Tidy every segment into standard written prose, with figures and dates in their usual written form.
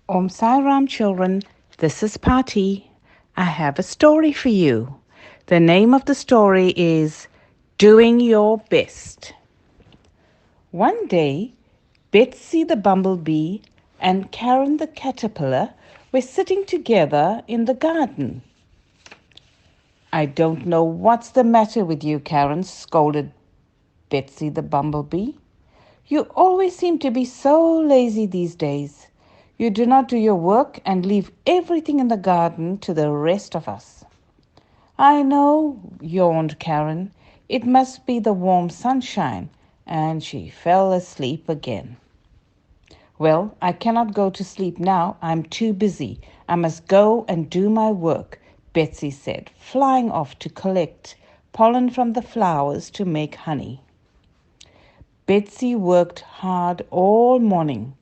Om Sai Ram, children. This is Paati. I have a story for you. The name of the story is Doing Your Best. One day, Betsy the bumblebee and Karen the caterpillar were sitting together in the garden. I don't know what's the matter with you, Karen, scolded Betsy the bumblebee. You always seem to be so lazy these days. You do not do your work and leave everything in the garden to the rest of us. I know, yawned Karen. It must be the warm sunshine. And she fell asleep again. Well, I cannot go to sleep now. I'm too busy. I must go and do my work, Betsy said, flying off to collect pollen from the flowers to make honey. Betsy worked hard all morning.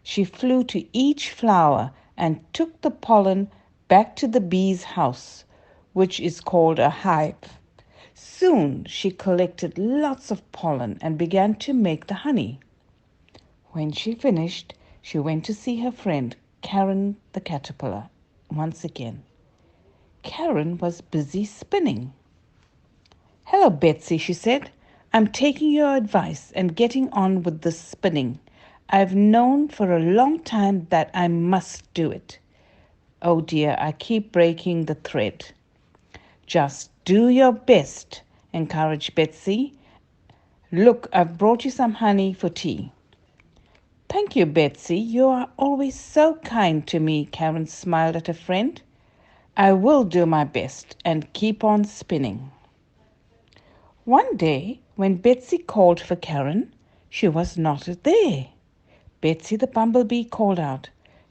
She flew to each flower and took the pollen back to the bee's house, which is called a hive. Soon she collected lots of pollen and began to make the honey. When she finished, she went to see her friend, Karen the caterpillar, once again. Karen was busy spinning. "Hello, Betsy," she said. "I'm taking your advice and getting on with the spinning. I've known for a long time that I must do it. Oh dear, I keep breaking the thread." "Just do your best," encouraged Betsy. "Look, I've brought you some honey for tea." "Thank you, Betsy. You are always so kind to me," Karen smiled at her friend. "I will do my best and keep on spinning." One day, when Betsy called for Karen, she was not there. Betsy the bumblebee called out,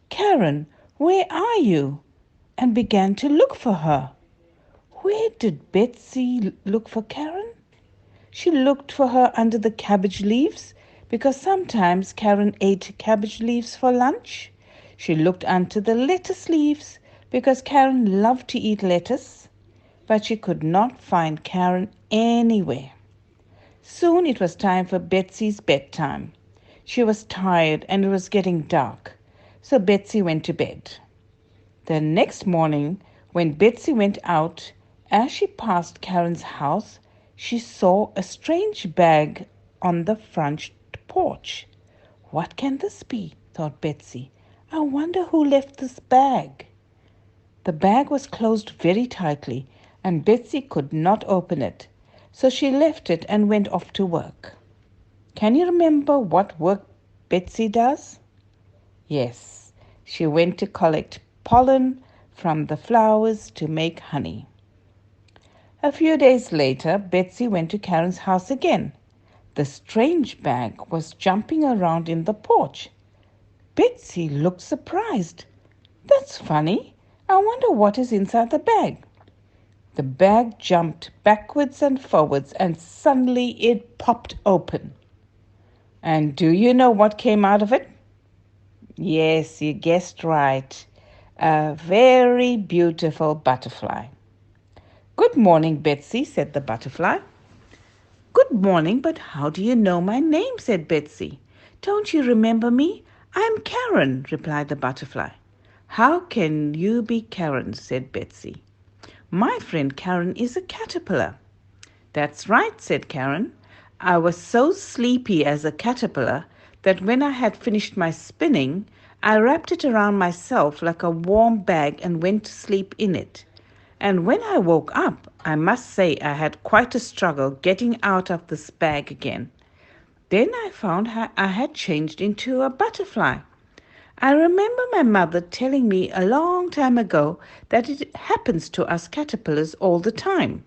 "Karen, where are you?" and began to look for her. Where did Betsy look for Karen? She looked for her under the cabbage leaves, because sometimes Karen ate cabbage leaves for lunch. She looked under the lettuce leaves, because Karen loved to eat lettuce. But she could not find Karen anywhere. Soon it was time for Betsy's bedtime. She was tired and it was getting dark, so Betsy went to bed. The next morning, when Betsy went out, as she passed Karen's house, she saw a strange bag on the front porch. "What can this be?" thought Betsy. "I wonder who left this bag." The bag was closed very tightly, and Betsy could not open it, so she left it and went off to work. Can you remember what work Betsy does? Yes, she went to collect pollen from the flowers to make honey. A few days later, Betsy went to Karen's house again. The strange bag was jumping around in the porch. Betsy looked surprised. "That's funny. I wonder what is inside the bag." The bag jumped backwards and forwards, and suddenly it popped open. And do you know what came out of it? Yes, you guessed right. A very beautiful butterfly. "Good morning, Betsy," said the butterfly. "Good morning, but how do you know my name?" said Betsy. "Don't you remember me? I'm Karen," replied the butterfly. "How can you be Karen?" said Betsy. "My friend Karen is a caterpillar." "That's right," said Karen. "I was so sleepy as a caterpillar that when I had finished my spinning, I wrapped it around myself like a warm bag and went to sleep in it. And when I woke up, I must say I had quite a struggle getting out of this bag again. Then I found I had changed into a butterfly. I remember my mother telling me a long time ago that it happens to us caterpillars all the time."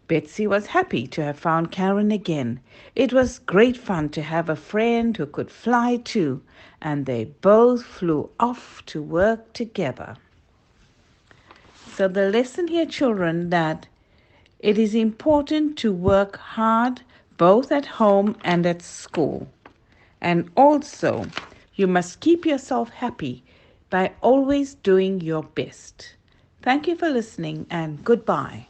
Betsy was happy to have found Karen again. It was great fun to have a friend who could fly too, and they both flew off to work together. So the lesson here, children, that it is important to work hard both at home and at school. And also, you must keep yourself happy by always doing your best. Thank you for listening, and goodbye.